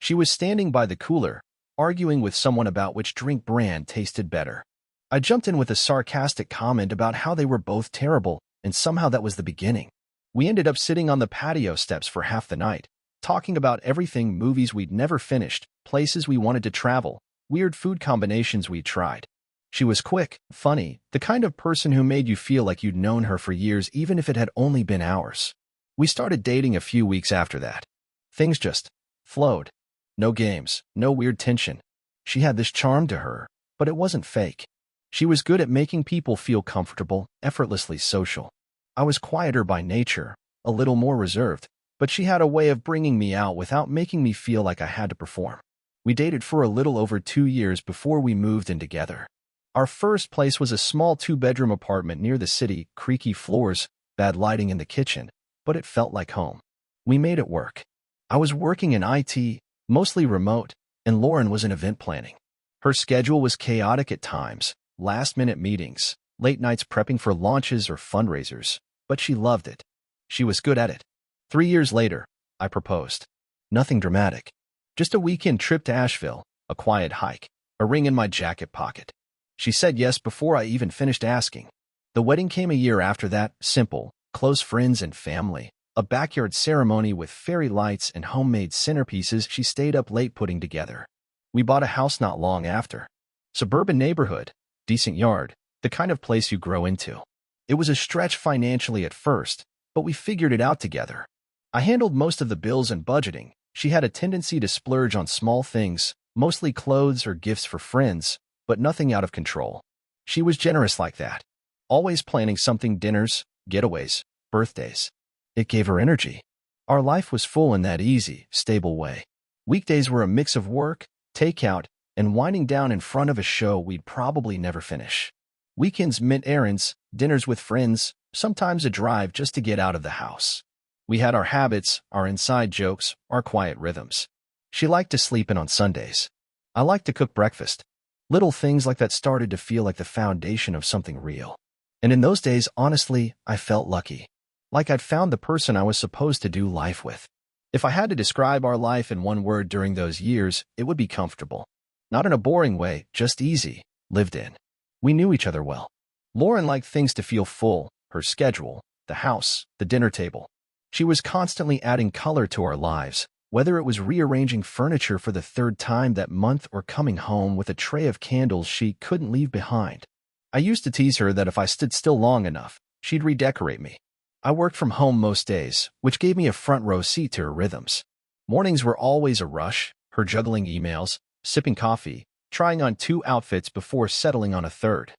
She was standing by the cooler, arguing with someone about which drink brand tasted better. I jumped in with a sarcastic comment about how they were both terrible, and somehow that was the beginning. We ended up sitting on the patio steps for half the night, talking about everything: movies we'd never finished, places we wanted to travel, weird food combinations we'd tried. She was quick, funny, the kind of person who made you feel like you'd known her for years even if it had only been hours. We started dating a few weeks after that. Things just flowed. No games, no weird tension. She had this charm to her, but it wasn't fake. She was good at making people feel comfortable, effortlessly social. I was quieter by nature, a little more reserved, but she had a way of bringing me out without making me feel like I had to perform. We dated for a little over 2 years before we moved in together. Our first place was a small 2-bedroom apartment near the city, creaky floors, bad lighting in the kitchen, but it felt like home. We made it work. I was working in IT, mostly remote, and Lauren was in event planning. Her schedule was chaotic at times, last-minute meetings, late nights prepping for launches or fundraisers, but she loved it. She was good at it. 3 years later, I proposed. Nothing dramatic. Just a weekend trip to Asheville, a quiet hike, a ring in my jacket pocket. She said yes before I even finished asking. The wedding came a year after that, simple, close friends and family, a backyard ceremony with fairy lights and homemade centerpieces she stayed up late putting together. We bought a house not long after. Suburban neighborhood, decent yard, the kind of place you grow into. It was a stretch financially at first, but we figured it out together. I handled most of the bills and budgeting. She had a tendency to splurge on small things, mostly clothes or gifts for friends, but nothing out of control. She was generous like that, always planning something: dinners, getaways, birthdays. It gave her energy. Our life was full in that easy, stable way. Weekdays were a mix of work, takeout, and winding down in front of a show we'd probably never finish. Weekends meant errands, dinners with friends, sometimes a drive just to get out of the house. We had our habits, our inside jokes, our quiet rhythms. She liked to sleep in on Sundays. I liked to cook breakfast. Little things like that started to feel like the foundation of something real. And in those days, honestly, I felt lucky. Like I'd found the person I was supposed to do life with. If I had to describe our life in one word during those years, it would be comfortable. Not in a boring way, just easy, lived in. We knew each other well. Lauren liked things to feel full: her schedule, the house, the dinner table. She was constantly adding color to our lives, whether it was rearranging furniture for the 3rd time that month or coming home with a tray of candles she couldn't leave behind. I used to tease her that if I stood still long enough, she'd redecorate me. I worked from home most days, which gave me a front-row seat to her rhythms. Mornings were always a rush, her juggling emails, sipping coffee, trying on 2 outfits before settling on a 3rd.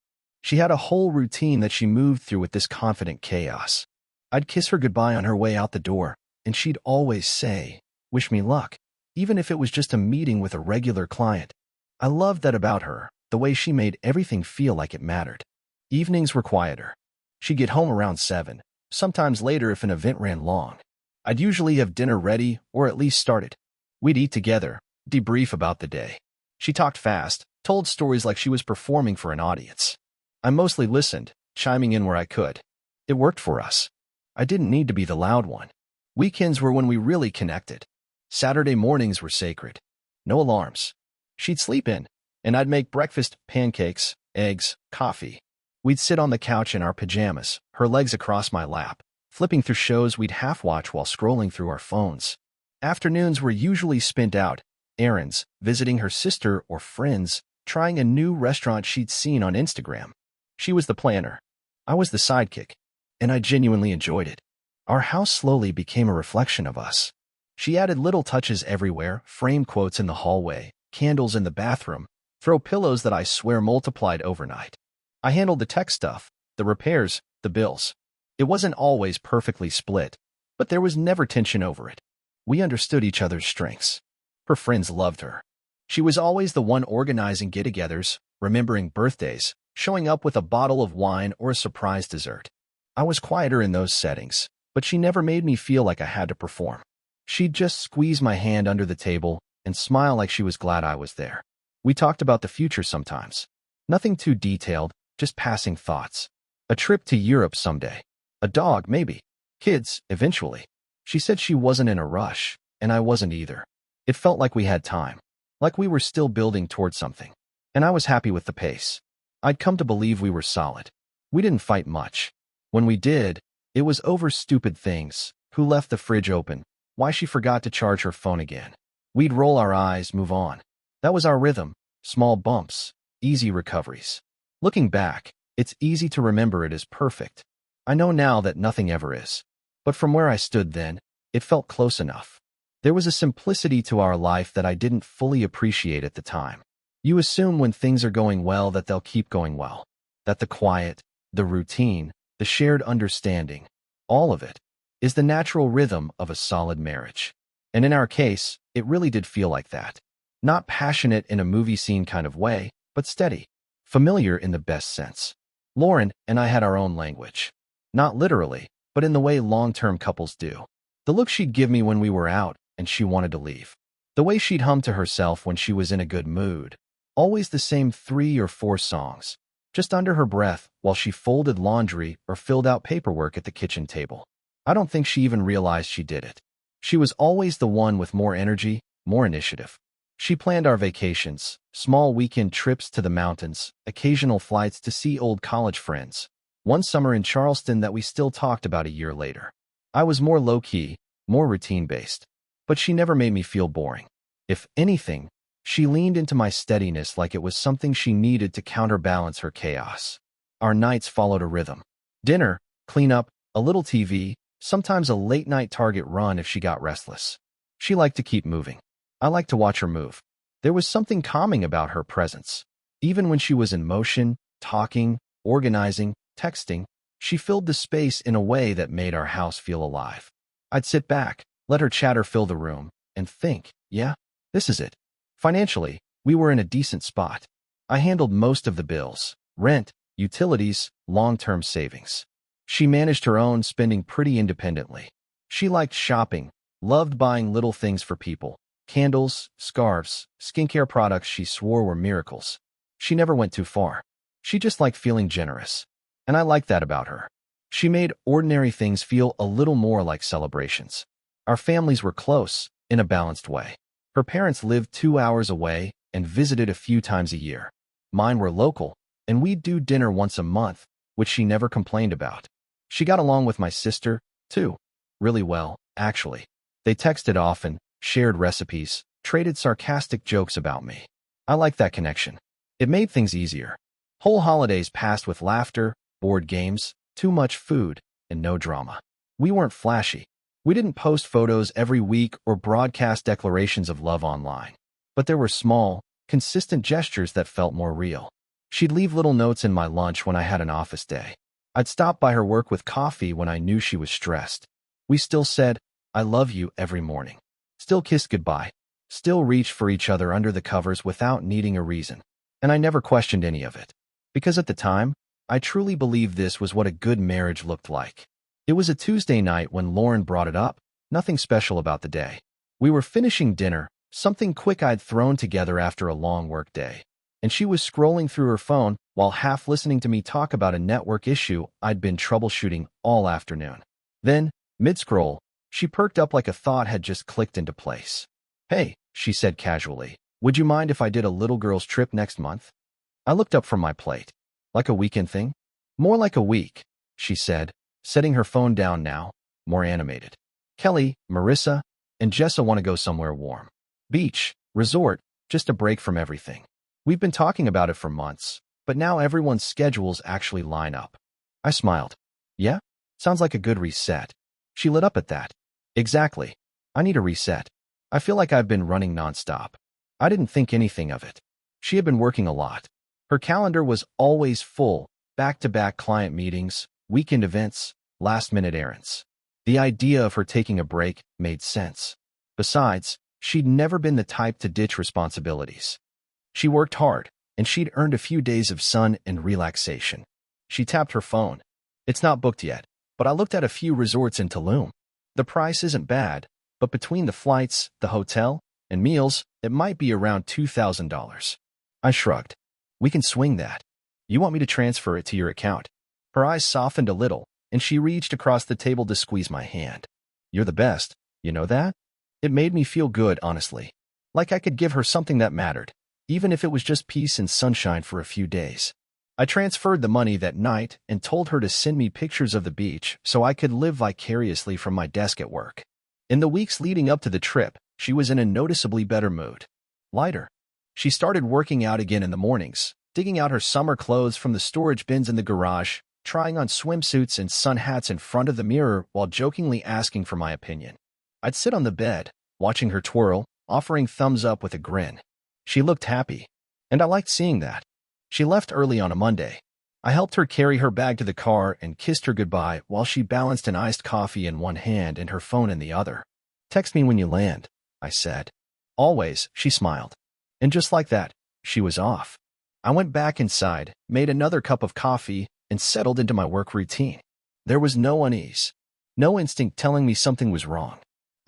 She had a whole routine that she moved through with this confident chaos. I'd kiss her goodbye on her way out the door, and she'd always say, "Wish me luck," even if it was just a meeting with a regular client. I loved that about her, the way she made everything feel like it mattered. Evenings were quieter. She'd get home around 7, sometimes later if an event ran long. I'd usually have dinner ready, or at least started. We'd eat together, debrief about the day. She talked fast, told stories like she was performing for an audience. I mostly listened, chiming in where I could. It worked for us. I didn't need to be the loud one. Weekends were when we really connected. Saturday mornings were sacred. No alarms. She'd sleep in, and I'd make breakfast: pancakes, eggs, coffee. We'd sit on the couch in our pajamas, her legs across my lap, flipping through shows we'd half-watch while scrolling through our phones. Afternoons were usually spent out, errands, visiting her sister or friends, trying a new restaurant she'd seen on Instagram. She was the planner. I was the sidekick, and I genuinely enjoyed it. Our house slowly became a reflection of us. She added little touches everywhere: framed quotes in the hallway, candles in the bathroom, throw pillows that I swear multiplied overnight. I handled the tech stuff, the repairs, the bills. It wasn't always perfectly split, but there was never tension over it. We understood each other's strengths. Her friends loved her. She was always the one organizing get-togethers, remembering birthdays, showing up with a bottle of wine or a surprise dessert. I was quieter in those settings, but she never made me feel like I had to perform. She'd just squeeze my hand under the table and smile like she was glad I was there. We talked about the future sometimes. Nothing too detailed, just passing thoughts. A trip to Europe someday. A dog, maybe. Kids, eventually. She said she wasn't in a rush, and I wasn't either. It felt like we had time, like we were still building towards something. And I was happy with the pace. I'd come to believe we were solid. We didn't fight much. When we did, it was over stupid things. Who left the fridge open? Why she forgot to charge her phone again. We'd roll our eyes, move on. That was our rhythm. Small bumps, easy recoveries. Looking back, it's easy to remember it as perfect. I know now that nothing ever is. But from where I stood then, it felt close enough. There was a simplicity to our life that I didn't fully appreciate at the time. You assume when things are going well that they'll keep going well. That the quiet, the routine, the shared understanding, all of it, is the natural rhythm of a solid marriage. And in our case, it really did feel like that. Not passionate in a movie scene kind of way, but steady. Familiar in the best sense. Lauren and I had our own language. Not literally, but in the way long-term couples do. The look she'd give me when we were out and she wanted to leave. The way she'd hum to herself when she was in a good mood. Always the same 3 or 4 songs, just under her breath while she folded laundry or filled out paperwork at the kitchen table. I don't think she even realized she did it. She was always the one with more energy, more initiative. She planned our vacations, small weekend trips to the mountains, occasional flights to see old college friends. One summer in Charleston that we still talked about a year later. I was more low-key, more routine-based. But she never made me feel boring. If anything, she leaned into my steadiness like it was something she needed to counterbalance her chaos. Our nights followed a rhythm. Dinner, cleanup, a little TV, sometimes a late-night Target run if she got restless. She liked to keep moving. I liked to watch her move. There was something calming about her presence. Even when she was in motion, talking, organizing, texting, she filled the space in a way that made our house feel alive. I'd sit back, let her chatter fill the room, and think, yeah, this is it. Financially, we were in a decent spot. I handled most of the bills, rent, utilities, long-term savings. She managed her own spending pretty independently. She liked shopping, loved buying little things for people, candles, scarves, skincare products she swore were miracles. She never went too far. She just liked feeling generous. And I liked that about her. She made ordinary things feel a little more like celebrations. Our families were close, in a balanced way. Her parents lived 2 hours away and visited a few times a year. Mine were local, and we'd do dinner once a month, which she never complained about. She got along with my sister, too. Really well, actually. They texted often, shared recipes, traded sarcastic jokes about me. I liked that connection. It made things easier. Whole holidays passed with laughter, board games, too much food, and no drama. We weren't flashy. We didn't post photos every week or broadcast declarations of love online. But there were small, consistent gestures that felt more real. She'd leave little notes in my lunch when I had an office day. I'd stop by her work with coffee when I knew she was stressed. We still said, "I love you" every morning. Still kissed goodbye. Still reached for each other under the covers without needing a reason. And I never questioned any of it. Because at the time, I truly believed this was what a good marriage looked like. It was a Tuesday night when Lauren brought it up, nothing special about the day. We were finishing dinner, something quick I'd thrown together after a long work day. And she was scrolling through her phone while half listening to me talk about a network issue I'd been troubleshooting all afternoon. Then, mid-scroll, she perked up like a thought had just clicked into place. "Hey," she said casually, "would you mind if I did a little girl's trip next month?" I looked up from my plate. "Like a weekend thing?" "More like a week," she said, setting her phone down now, more animated. "Kelly, Marissa, and Jessa want to go somewhere warm. Beach, resort, just a break from everything. We've been talking about it for months, but now everyone's schedules actually line up." I smiled. "Yeah? Sounds like a good reset." She lit up at that. "Exactly. I need a reset. I feel like I've been running nonstop." I didn't think anything of it. She had been working a lot. Her calendar was always full, back-to-back client meetings, weekend events, last-minute errands. The idea of her taking a break made sense. Besides, she'd never been the type to ditch responsibilities. She worked hard, and she'd earned a few days of sun and relaxation. She tapped her phone. "It's not booked yet, but I looked at a few resorts in Tulum. The price isn't bad, but between the flights, the hotel, and meals, it might be around $2,000. I shrugged. "We can swing that. You want me to transfer it to your account?" Her eyes softened a little, and she reached across the table to squeeze my hand. "You're the best, you know that?" It made me feel good, honestly. Like I could give her something that mattered, even if it was just peace and sunshine for a few days. I transferred the money that night and told her to send me pictures of the beach so I could live vicariously from my desk at work. In the weeks leading up to the trip, she was in a noticeably better mood. Lighter. She started working out again in the mornings, digging out her summer clothes from the storage bins in the garage, trying on swimsuits and sun hats in front of the mirror while jokingly asking for my opinion. I'd sit on the bed, watching her twirl, offering thumbs up with a grin. She looked happy, and I liked seeing that. She left early on a Monday. I helped her carry her bag to the car and kissed her goodbye while she balanced an iced coffee in one hand and her phone in the other. "Text me when you land," I said. "Always," she smiled. And just like that, she was off. I went back inside, made another cup of coffee, and settled into my work routine. There was no unease, no instinct telling me something was wrong.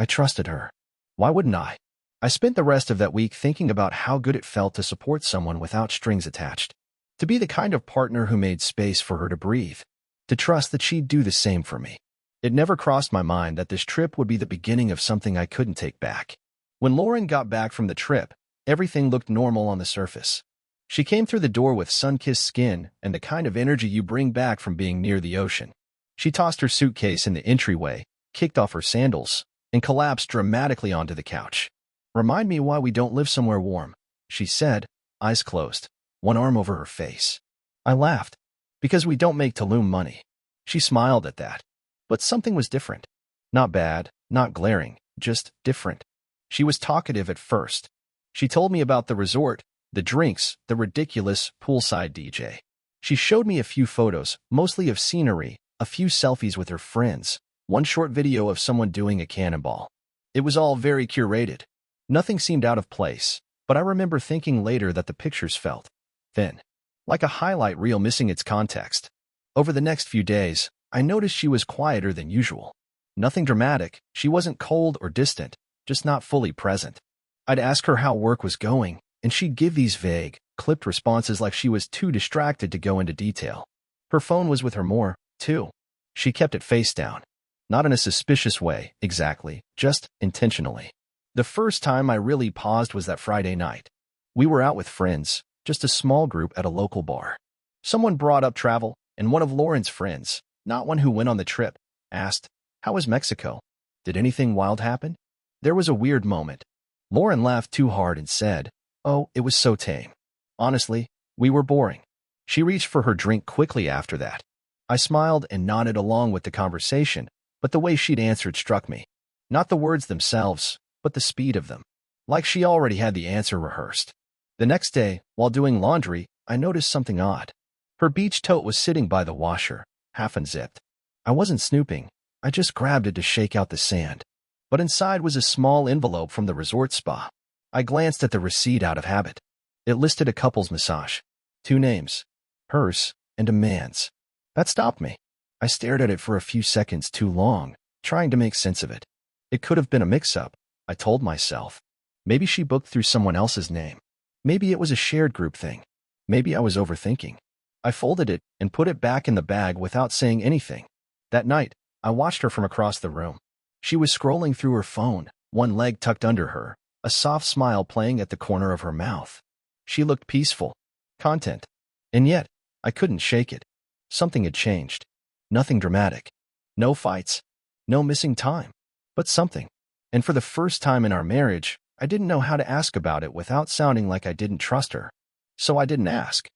I trusted her. Why wouldn't I? I spent the rest of that week thinking about how good it felt to support someone without strings attached. To be the kind of partner who made space for her to breathe. To trust that she'd do the same for me. It never crossed my mind that this trip would be the beginning of something I couldn't take back. When Lauren got back from the trip, everything looked normal on the surface. She came through the door with sun-kissed skin and the kind of energy you bring back from being near the ocean. She tossed her suitcase in the entryway, kicked off her sandals, and collapsed dramatically onto the couch. "Remind me why we don't live somewhere warm," she said, eyes closed, one arm over her face. I laughed. "Because we don't make Tulum money." She smiled at that. But something was different. Not bad, not glaring, just different. She was talkative at first. She told me about the resort, the drinks, the ridiculous poolside DJ. She showed me a few photos, mostly of scenery, a few selfies with her friends, one short video of someone doing a cannonball. It was all very curated. Nothing seemed out of place, but I remember thinking later that the pictures felt thin, like a highlight reel missing its context. Over the next few days, I noticed she was quieter than usual. Nothing dramatic, she wasn't cold or distant, just not fully present. I'd ask her how work was going, and she'd give these vague, clipped responses like she was too distracted to go into detail. Her phone was with her more, too. She kept it face down. Not in a suspicious way, exactly, just intentionally. The first time I really paused was that Friday night. We were out with friends, just a small group at a local bar. Someone brought up travel, and one of Lauren's friends, not one who went on the trip, asked, "How was Mexico? Did anything wild happen?" There was a weird moment. Lauren laughed too hard and said, "Oh, it was so tame. Honestly, we were boring." She reached for her drink quickly after that. I smiled and nodded along with the conversation, but the way she'd answered struck me. Not the words themselves, but the speed of them. Like she already had the answer rehearsed. The next day, while doing laundry, I noticed something odd. Her beach tote was sitting by the washer, half unzipped. I wasn't snooping. I just grabbed it to shake out the sand. But inside was a small envelope from the resort spa. I glanced at the receipt out of habit. It listed a couple's massage. 2 names. Hers and a man's. That stopped me. I stared at it for a few seconds too long, trying to make sense of it. It could have been a mix-up, I told myself. Maybe she booked through someone else's name. Maybe it was a shared group thing. Maybe I was overthinking. I folded it and put it back in the bag without saying anything. That night, I watched her from across the room. She was scrolling through her phone, one leg tucked under her, a soft smile playing at the corner of her mouth. She looked peaceful, content. And yet, I couldn't shake it. Something had changed. Nothing dramatic. No fights. No missing time. But something. And for the first time in our marriage, I didn't know how to ask about it without sounding like I didn't trust her. So I didn't ask.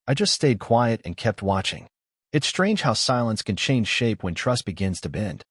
I just stayed quiet and kept watching. It's strange how silence can change shape when trust begins to bend.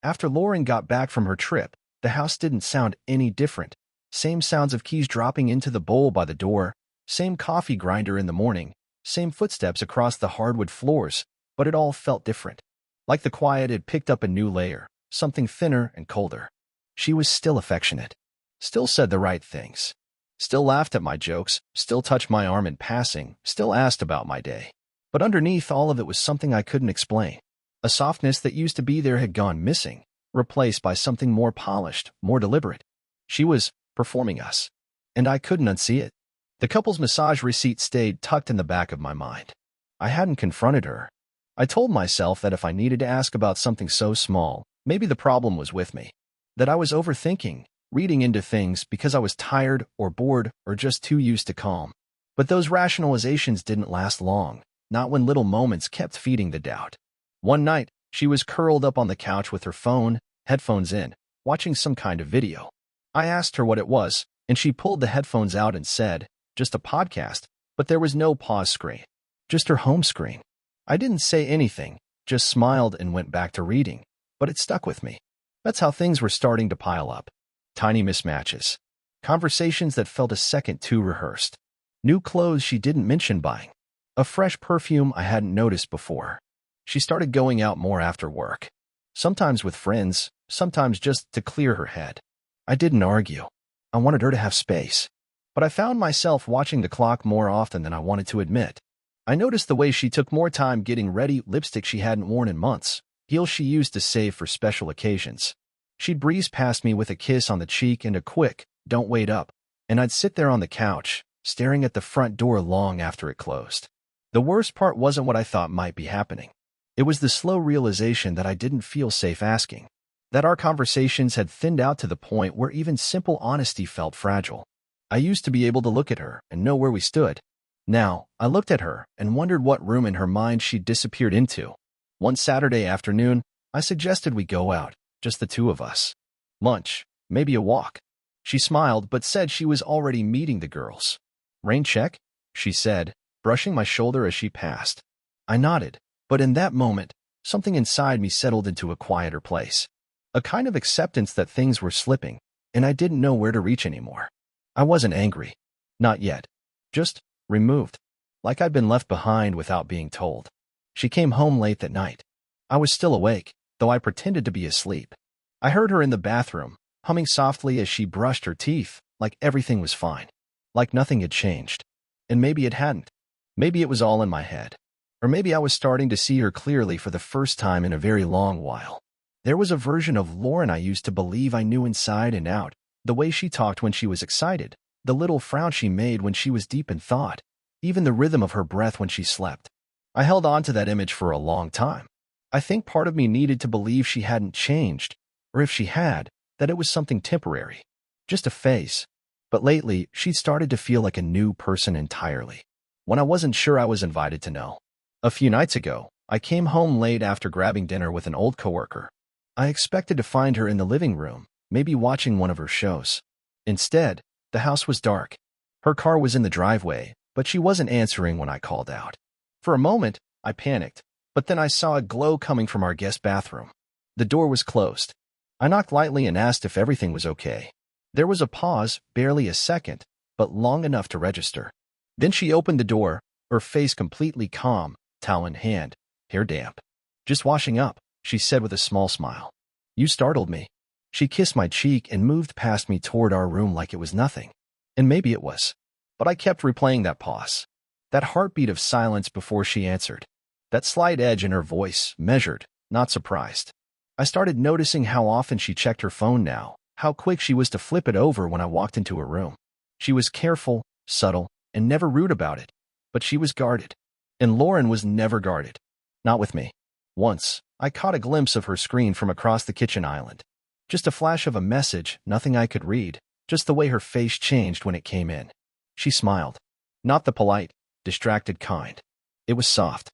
After Lauren got back from her trip, the house didn't sound any different. Same sounds of keys dropping into the bowl by the door, same coffee grinder in the morning, same footsteps across the hardwood floors, but it all felt different. Like the quiet had picked up a new layer, something thinner and colder. She was still affectionate. Still said the right things. Still laughed at my jokes, still touched my arm in passing, still asked about my day. But underneath all of it was something I couldn't explain. A softness that used to be there had gone missing, replaced by something more polished, more deliberate. She was performing us, and I couldn't unsee it. The couple's massage receipt stayed tucked in the back of my mind. I hadn't confronted her. I told myself that if I needed to ask about something so small, maybe the problem was with me. That I was overthinking, reading into things because I was tired or bored or just too used to calm. But those rationalizations didn't last long, not when little moments kept feeding the doubt. One night, she was curled up on the couch with her phone, headphones in, watching some kind of video. I asked her what it was, and she pulled the headphones out and said, "Just a podcast," but there was no pause screen. Just her home screen. I didn't say anything, just smiled and went back to reading, but it stuck with me. That's how things were starting to pile up. Tiny mismatches. Conversations that felt a second too rehearsed. New clothes she didn't mention buying. A fresh perfume I hadn't noticed before. She started going out more after work. Sometimes with friends, sometimes just to clear her head. I didn't argue. I wanted her to have space. But I found myself watching the clock more often than I wanted to admit. I noticed the way she took more time getting ready, lipstick she hadn't worn in months, heels she used to save for special occasions. She'd breeze past me with a kiss on the cheek and a quick, "Don't wait up," and I'd sit there on the couch, staring at the front door long after it closed. The worst part wasn't what I thought might be happening. It was the slow realization that I didn't feel safe asking. That our conversations had thinned out to the point where even simple honesty felt fragile. I used to be able to look at her and know where we stood. Now, I looked at her and wondered what room in her mind she'd disappeared into. One Saturday afternoon, I suggested we go out, just the two of us. Lunch, maybe a walk. She smiled but said she was already meeting the girls. "Rain check?" she said, brushing my shoulder as she passed. I nodded, but in that moment, something inside me settled into a quieter place. A kind of acceptance that things were slipping, and I didn't know where to reach anymore. I wasn't angry. Not yet. Just removed. Like I'd been left behind without being told. She came home late that night. I was still awake, though I pretended to be asleep. I heard her in the bathroom, humming softly as she brushed her teeth, like everything was fine. Like nothing had changed. And maybe it hadn't. Maybe it was all in my head. Or maybe I was starting to see her clearly for the first time in a very long while. There was a version of Lauren I used to believe I knew inside and out, the way she talked when she was excited, the little frown she made when she was deep in thought, even the rhythm of her breath when she slept. I held on to that image for a long time. I think part of me needed to believe she hadn't changed, or if she had, that it was something temporary. Just a phase. But lately, she'd started to feel like a new person entirely. When I wasn't sure I was invited to know. A few nights ago, I came home late after grabbing dinner with an old coworker. I expected to find her in the living room, maybe watching one of her shows. Instead, the house was dark. Her car was in the driveway, but she wasn't answering when I called out. For a moment, I panicked, but then I saw a glow coming from our guest bathroom. The door was closed. I knocked lightly and asked if everything was okay. There was a pause, barely a second, but long enough to register. Then she opened the door, her face completely calm, towel in hand, hair damp. "Just washing up," she said with a small smile. "You startled me." She kissed my cheek and moved past me toward our room like it was nothing. And maybe it was. But I kept replaying that pause. That heartbeat of silence before she answered. That slight edge in her voice, measured, not surprised. I started noticing how often she checked her phone now, how quick she was to flip it over when I walked into her room. She was careful, subtle, and never rude about it. But she was guarded. And Lauren was never guarded. Not with me. Once, I caught a glimpse of her screen from across the kitchen island. Just a flash of a message, nothing I could read, just the way her face changed when it came in. She smiled. Not the polite, distracted kind. It was soft.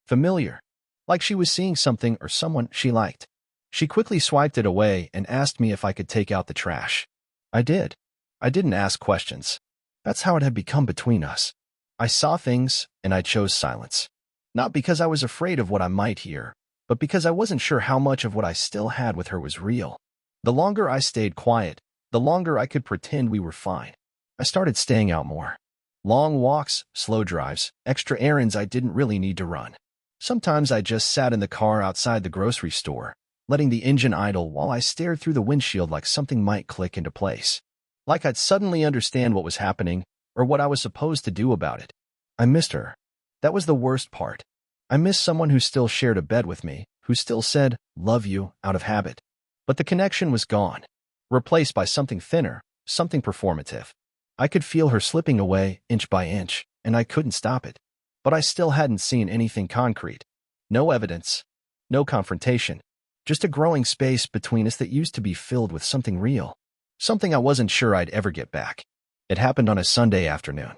Familiar. Like she was seeing something or someone she liked. She quickly swiped it away and asked me if I could take out the trash. I did. I didn't ask questions. That's how it had become between us. I saw things, and I chose silence. Not because I was afraid of what I might hear, but because I wasn't sure how much of what I still had with her was real. The longer I stayed quiet, the longer I could pretend we were fine. I started staying out more. Long walks, slow drives, extra errands I didn't really need to run. Sometimes I just sat in the car outside the grocery store, letting the engine idle while I stared through the windshield like something might click into place. Like I'd suddenly understand what was happening, or what I was supposed to do about it. I missed her. That was the worst part. I missed someone who still shared a bed with me, who still said, "Love you," out of habit. But the connection was gone, replaced by something thinner, something performative. I could feel her slipping away, inch by inch, and I couldn't stop it. But I still hadn't seen anything concrete. No evidence. No confrontation. Just a growing space between us that used to be filled with something real. Something I wasn't sure I'd ever get back. It happened on a Sunday afternoon.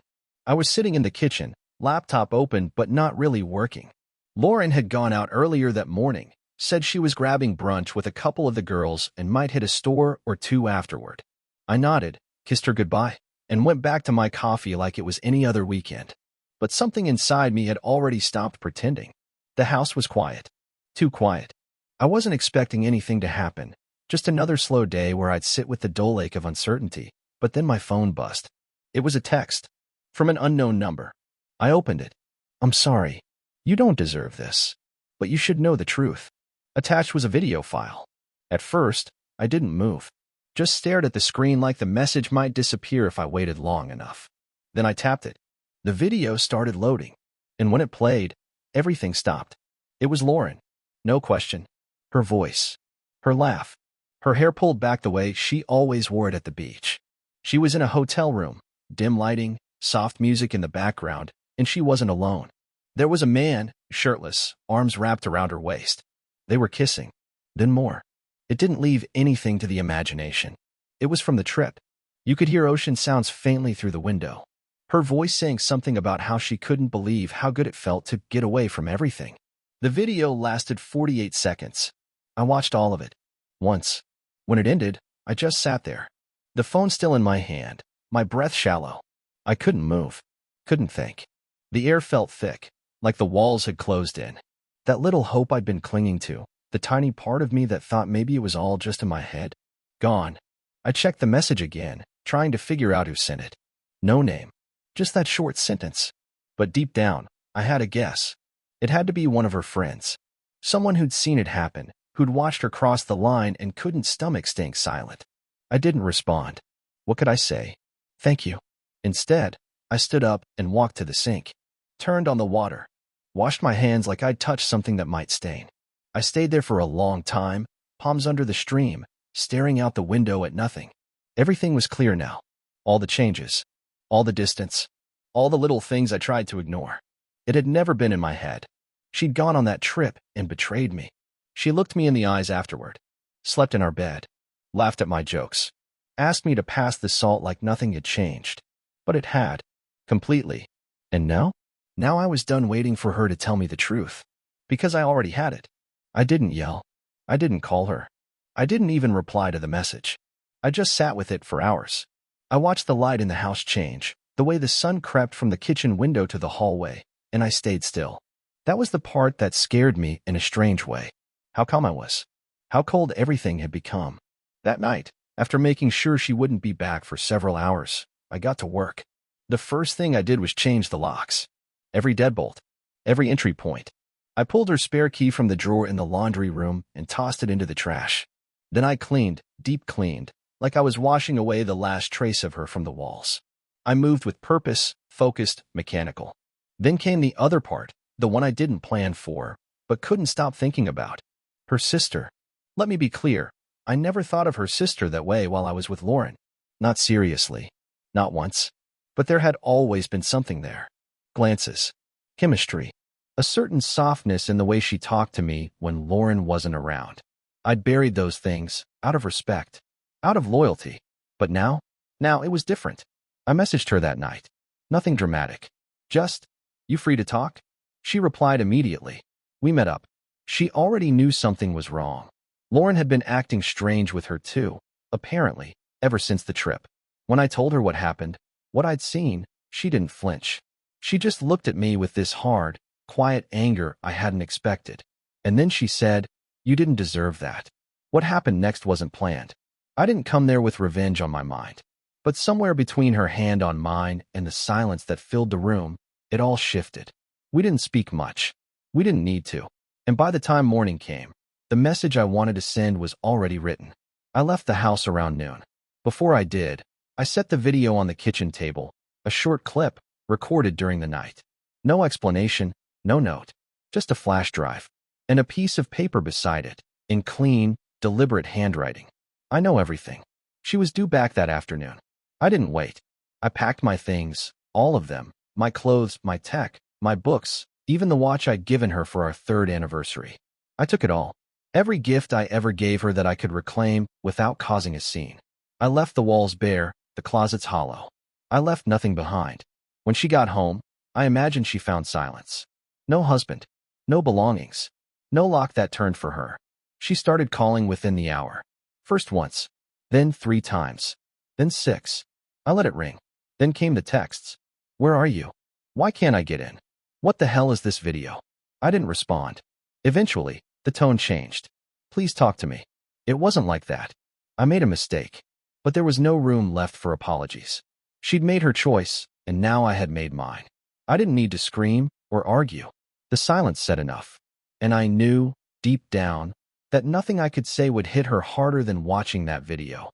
I was sitting in the kitchen, laptop open but not really working. Lauren had gone out earlier that morning, said she was grabbing brunch with a couple of the girls and might hit a store or two afterward. I nodded, kissed her goodbye, and went back to my coffee like it was any other weekend. But something inside me had already stopped pretending. The house was quiet. Too quiet. I wasn't expecting anything to happen, just another slow day where I'd sit with the dull ache of uncertainty, but then my phone buzzed. It was a text from an unknown number. I opened it. "I'm sorry. You don't deserve this. But you should know the truth." Attached was a video file. At first, I didn't move. Just stared at the screen like the message might disappear if I waited long enough. Then I tapped it. The video started loading. And when it played, everything stopped. It was Lauren. No question. Her voice. Her laugh. Her hair pulled back the way she always wore it at the beach. She was in a hotel room, dim lighting, soft music in the background, and she wasn't alone. There was a man, shirtless, arms wrapped around her waist. They were kissing. Then more. It didn't leave anything to the imagination. It was from the trip. You could hear ocean sounds faintly through the window. Her voice saying something about how she couldn't believe how good it felt to get away from everything. The video lasted 48 seconds. I watched all of it. Once. When it ended, I just sat there. The phone still in my hand, my breath shallow. I couldn't move. Couldn't think. The air felt thick, like the walls had closed in. That little hope I'd been clinging to, the tiny part of me that thought maybe it was all just in my head, gone. I checked the message again, trying to figure out who sent it. No name. Just that short sentence. But deep down, I had a guess. It had to be one of her friends. Someone who'd seen it happen, who'd watched her cross the line and couldn't stomach staying silent. I didn't respond. What could I say? Thank you. Instead, I stood up and walked to the sink. Turned on the water. Washed my hands like I'd touched something that might stain. I stayed there for a long time, palms under the stream, staring out the window at nothing. Everything was clear now. All the changes. All the distance. All the little things I tried to ignore. It had never been in my head. She'd gone on that trip and betrayed me. She looked me in the eyes afterward. Slept in our bed. Laughed at my jokes. Asked me to pass the salt like nothing had changed. But it had. Completely. And now? Now I was done waiting for her to tell me the truth. Because I already had it. I didn't yell. I didn't call her. I didn't even reply to the message. I just sat with it for hours. I watched the light in the house change, the way the sun crept from the kitchen window to the hallway, and I stayed still. That was the part that scared me in a strange way. How calm I was. How cold everything had become. That night, after making sure she wouldn't be back for several hours, I got to work. The first thing I did was change the locks. Every deadbolt. Every entry point. I pulled her spare key from the drawer in the laundry room and tossed it into the trash. Then I cleaned, deep cleaned, like I was washing away the last trace of her from the walls. I moved with purpose, focused, mechanical. Then came the other part, the one I didn't plan for, but couldn't stop thinking about. Her sister. Let me be clear, I never thought of her sister that way while I was with Lauren. Not seriously. Not once. But there had always been something there. Glances. Chemistry. A certain softness in the way she talked to me when Lauren wasn't around. I'd buried those things, out of respect, out of loyalty. But now it was different. I messaged her that night. Nothing dramatic. Just, "You free to talk?" She replied immediately. We met up. She already knew something was wrong. Lauren had been acting strange with her too, apparently, ever since the trip. When I told her what happened, what I'd seen, she didn't flinch. She just looked at me with this hard, quiet anger I hadn't expected. And then she said, "You didn't deserve that." What happened next wasn't planned. I didn't come there with revenge on my mind. But somewhere between her hand on mine and the silence that filled the room, it all shifted. We didn't speak much. We didn't need to. And by the time morning came, the message I wanted to send was already written. I left the house around noon. Before I did, I set the video on the kitchen table, a short clip, recorded during the night. No explanation, no note, just a flash drive, and a piece of paper beside it, in clean, deliberate handwriting. I know everything. She was due back that afternoon. I didn't wait. I packed my things, all of them, my clothes, my tech, my books, even the watch I'd given her for our 3rd anniversary. I took it all. Every gift I ever gave her that I could reclaim without causing a scene. I left the walls bare, the closets hollow. I left nothing behind. When she got home, I imagined she found silence. No husband. No belongings. No lock that turned for her. She started calling within the hour. First once. Then 3 times. Then 6. I let it ring. Then came the texts. Where are you? Why can't I get in? What the hell is this video? I didn't respond. Eventually, the tone changed. Please talk to me. It wasn't like that. I made a mistake. But there was no room left for apologies. She'd made her choice, and now I had made mine. I didn't need to scream or argue. The silence said enough. And I knew, deep down, that nothing I could say would hit her harder than watching that video.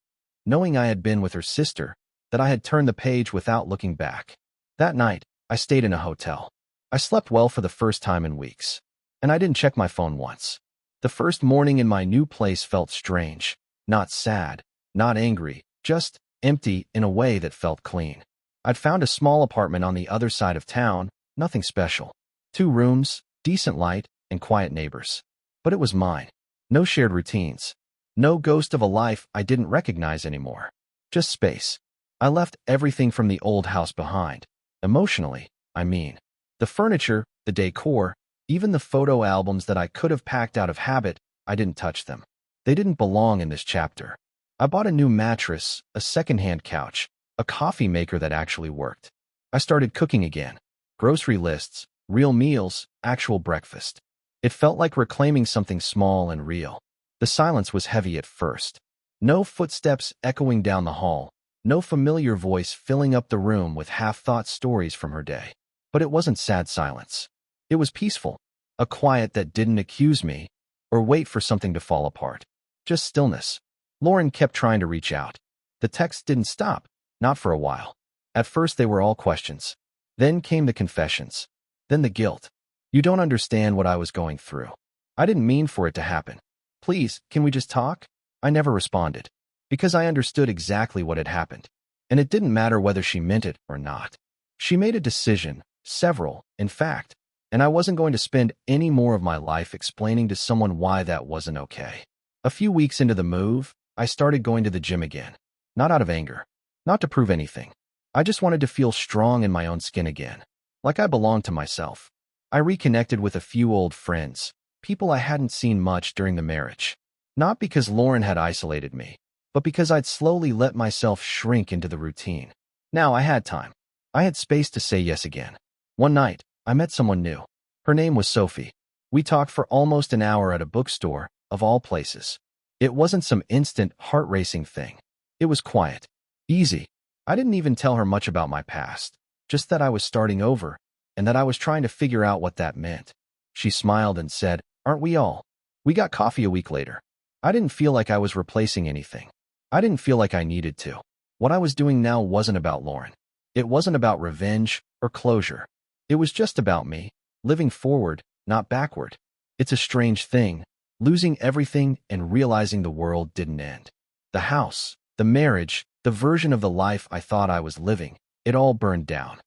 Knowing I had been with her sister, that I had turned the page without looking back. That night, I stayed in a hotel. I slept well for the first time in weeks. And I didn't check my phone once. The first morning in my new place felt strange. Not sad, not angry, just empty in a way that felt clean. I'd found a small apartment on the other side of town, nothing special. 2 rooms, decent light, and quiet neighbors. But it was mine. No shared routines. No ghost of a life I didn't recognize anymore. Just space. I left everything from the old house behind. Emotionally, I mean. The furniture, the decor, even the photo albums that I could have packed out of habit, I didn't touch them. They didn't belong in this chapter. I bought a new mattress, a second-hand couch, a coffee maker that actually worked. I started cooking again. Grocery lists, real meals, actual breakfast. It felt like reclaiming something small and real. The silence was heavy at first. No footsteps echoing down the hall. No familiar voice filling up the room with half-thought stories from her day. But it wasn't sad silence. It was peaceful. A quiet that didn't accuse me or wait for something to fall apart. Just stillness. Lauren kept trying to reach out. The texts didn't stop, not for a while. At first they were all questions. Then came the confessions. Then the guilt. You don't understand what I was going through. I didn't mean for it to happen. Please, can we just talk? I never responded. Because I understood exactly what had happened. And it didn't matter whether she meant it or not. She made a decision, several, in fact, and I wasn't going to spend any more of my life explaining to someone why that wasn't okay. A few weeks into the move, I started going to the gym again. Not out of anger. Not to prove anything. I just wanted to feel strong in my own skin again. Like I belonged to myself. I reconnected with a few old friends, people I hadn't seen much during the marriage. Not because Lauren had isolated me, but because I'd slowly let myself shrink into the routine. Now I had time. I had space to say yes again. One night, I met someone new. Her name was Sophie. We talked for almost an hour at a bookstore, of all places. It wasn't some instant, heart-racing thing. It was quiet. Easy. I didn't even tell her much about my past. Just that I was starting over, and that I was trying to figure out what that meant. She smiled and said, "Aren't we all?" We got coffee a week later. I didn't feel like I was replacing anything. I didn't feel like I needed to. What I was doing now wasn't about Lauren. It wasn't about revenge or closure. It was just about me, living forward, not backward. It's a strange thing, losing everything and realizing the world didn't end. The house, the marriage, the version of the life I thought I was living, it all burned down.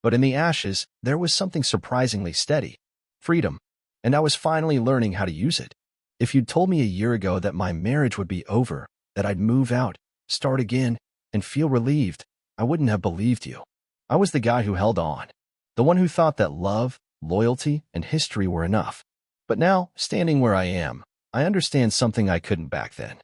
But in the ashes, there was something surprisingly steady. Freedom. And I was finally learning how to use it. If you'd told me a year ago that my marriage would be over, that I'd move out, start again, and feel relieved, I wouldn't have believed you. I was the guy who held on. The one who thought that love, loyalty, and history were enough. But now, standing where I am, I understand something I couldn't back then.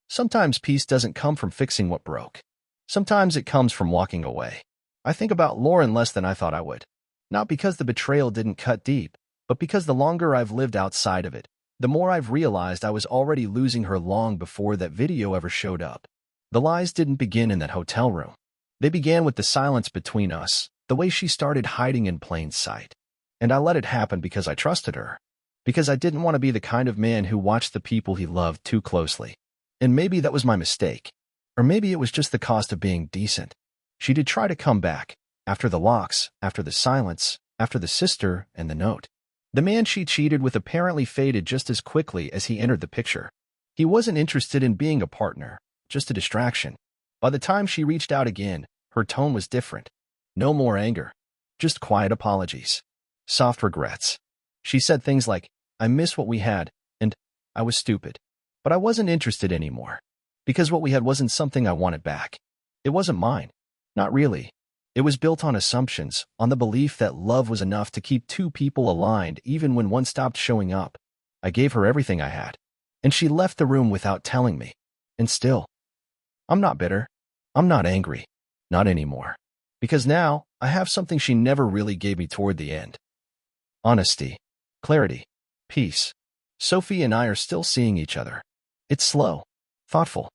Sometimes peace doesn't come from fixing what broke. Sometimes it comes from walking away. I think about Lauren less than I thought I would. Not because the betrayal didn't cut deep, but because the longer I've lived outside of it, the more I've realized I was already losing her long before that video ever showed up. The lies didn't begin in that hotel room. They began with the silence between us, the way she started hiding in plain sight. And I let it happen because I trusted her. Because I didn't want to be the kind of man who watched the people he loved too closely. And maybe that was my mistake. Or maybe it was just the cost of being decent. She did try to come back, after the locks, after the silence, after the sister and the note. The man she cheated with apparently faded just as quickly as he entered the picture. He wasn't interested in being a partner, just a distraction. By the time she reached out again, her tone was different. No more anger. Just quiet apologies. Soft regrets. She said things like, "I miss what we had," and "I was stupid." But I wasn't interested anymore. Because what we had wasn't something I wanted back. It wasn't mine. Not really. It was built on assumptions, on the belief that love was enough to keep two people aligned even when one stopped showing up. I gave her everything I had, and she left the room without telling me. And still, I'm not bitter. I'm not angry. Not anymore. Because now, I have something she never really gave me toward the end. Honesty. Clarity. Peace. Sophie and I are still seeing each other. It's slow. Thoughtful.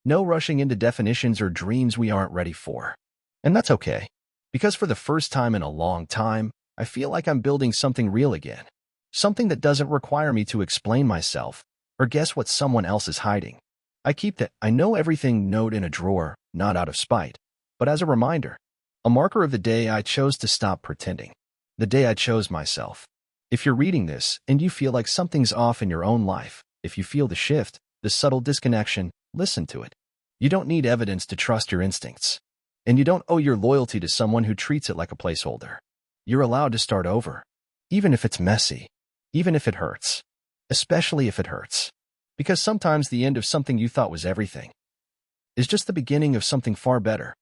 No rushing into definitions or dreams we aren't ready for. And that's okay. Because for the first time in a long time, I feel like I'm building something real again. Something that doesn't require me to explain myself or guess what someone else is hiding. I keep that I know everything note in a drawer, not out of spite, but as a reminder. A marker of the day I chose to stop pretending. The day I chose myself. If you're reading this and you feel like something's off in your own life, if you feel the shift, the subtle disconnection, listen to it. You don't need evidence to trust your instincts. And you don't owe your loyalty to someone who treats it like a placeholder. You're allowed to start over. Even if it's messy. Even if it hurts. Especially if it hurts. Because sometimes the end of something you thought was everything is just the beginning of something far better.